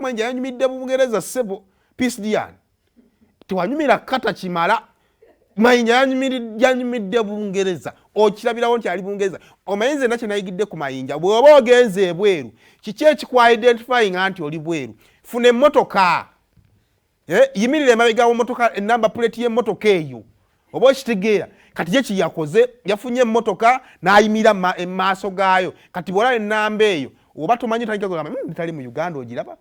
Mayinja yanyumidde Bungereza ssebo Peace Dian tewanyumira kata kimala Mayinja yanyumidde Bungereza okirabirawo nti ali Bungereza omanyi nze nakyo nayigidde ku Mayinja bw'oba ogenze ebweru kiki ekikwa identifying anti oli bweru funa emmotoka yimirira emabega w'emmotoka enamba plate y'emmotoka eyo oba okitegeera kati ye kiyakoze yafunye emmotoka n'ayimira emaaso gaayo kati bw'olaba ennamba eyo oba tomanyi tandika kugamba tali mu Uganda ogiraba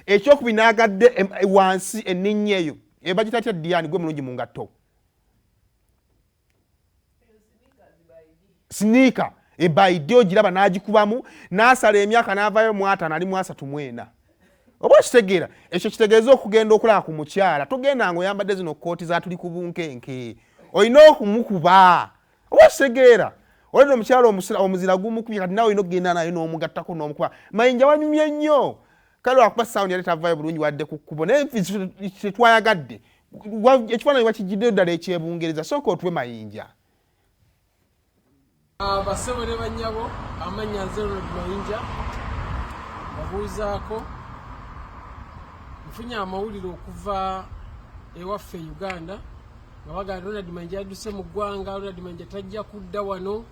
ekyokubi n'agadde wansi enninnya eyo bagita atya Diani gwe mulungi mu ngatto sneaker ebaidi ogiraba n'agikubamu n'asala emyaka n'avaayo mu 5 ali mu 34 oba okitegeera ekyo kitegeeza okugenda okulaba ku mukyala togenda ng'oyambadde zino kooti zatuli ku bunkenke olina okumukuba oba okitegeera olina omukyala omuzira gumukubye kati nawe olina okugenda naye n'omugattako n'omukuba Mayinja wanyumye nnyo kale wakuba sound yali tavaayo bulungi wadde ku kkubo naye tetwayagadde ekifaananyi wakijjiddeyo ddala ekyebungereza sooka otwe Mayinja basebo ne bannyabo amannya nze Mayinja babuuzaako nfunye amawulire okuva ewaffe Uganda nga bagamba Ronald Mayinja yadduse mu ggwanga Ronald Mayinja tajja kudda wano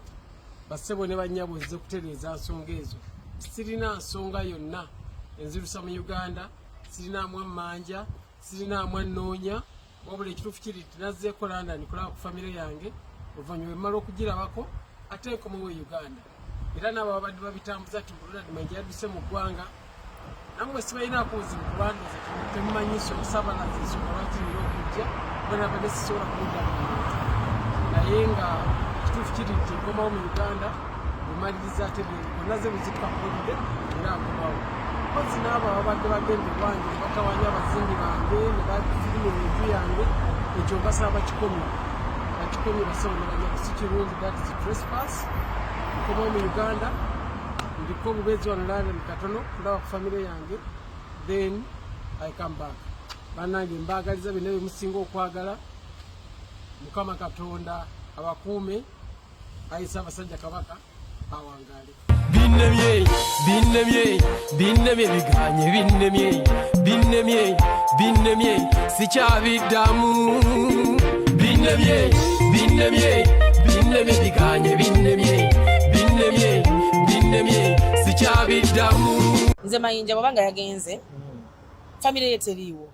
basebo ne bannyabo nze kutereeza nsonga ezo sirina nsonga yonna enzirusa mu Uganda sirinaamu Amanja sirinaamu Annoonya wabula ekituufu kiri tinazzeeko London kulaba ku famire yange oluvannyuma emmala okugirabako ate nkomewo Uganda era nabo babadde babitambuza ti Ronald Mayinja yadduse mu ggwanga namwe sibalinaako buzibu kubandoza temumanyiso omusabalaza ensonga lwaki nina okujja kubana badde sisobola kumuddamu naye nga ekituufu kiri nti nkomawo mu Uganda bumaliriza ate bonaze buzitukakolidde era akomawo kozi n'abo ababadde bagenda ewange ne batawanya abazingi bange ne bafirima enju yange ekyo mbasaba bakikomye basebo ne banyago si kirungi that is trespass nkomawo mu Uganda ndiko obubeezi wano London katono kulaba ku famire yange then I come back bannange mbaagaliza byonna bye musinga okwagala Mukama Katonda abakuume ayisa abasajja Kabaka awangaale binnemye binnemye sikyabiddamu binnemye biganye binnemye sikyabiddamu nze Mayinja bwabanga yagenze famire ye teriiwo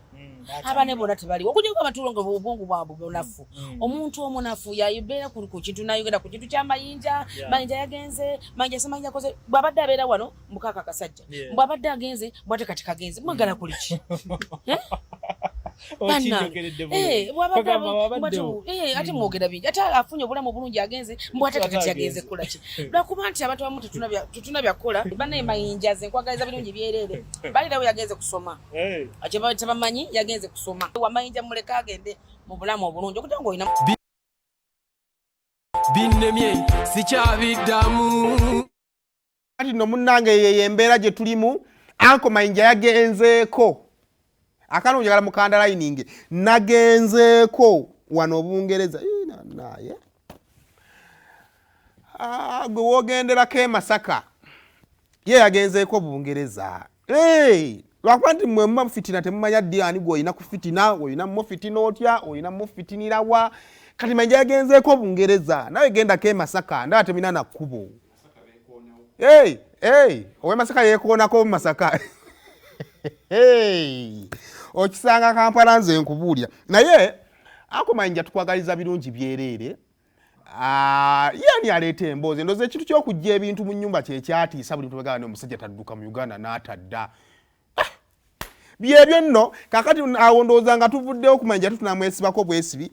abane bona tebaliwo okujja abatulongo obwongo bwabwe bunafu omuntu omunafu yayibeera ku kintu nayogera ku kintu kya Mayinja yagenze Mayinja koze bwabadde abeera wano mukaka kasajja bwabadde agenze bwate kati kagenze mwagala kuliki ate mwogera bingi ate afunye obulamu bulungi agenze mbwate kati yagenze kulaki lwakuba nti abantu abamu tetuna byakola banne Mayinja ze nkwagaliza birungi byerere balirawo yagenze kusoma tebamanyi yagenze kusoma wa Mayinja muleka agende mu bulamu obulungi okugira ngo oyina binnemye sikyabiddamu kati no munnange ye embeera gye tulimu anko Mayinja yagenzeeko akano njagala mukanda lining nagenzeeko wano Bungereza naye gwe wogenderako Masaka ye yagenzeeko Bungereza lwakuba nti mwe muba mufitina temumanya Diani gwe olina kufitina olina mufitina otya olina mufitinirawa kati Mayinja yagenzeeko Bungereza nawe gendako Masaka ndaba temina na kkubo owe Masaka yeekoonako Masaka okisanga Kampala nze nkubuulira naye ako Mayinja tukwagaliza birungi byerere yani aleeta emboozi ndoze ekintu ky'okujja ebintu mu nnyumba kyekyatiisa buli muntu bagamba omusajja tadduka mu Uganda n'atadda byebyo nno kakati awo ndowooza nga tuvuddewo ku Mayinja tutunamwesibako bwesibi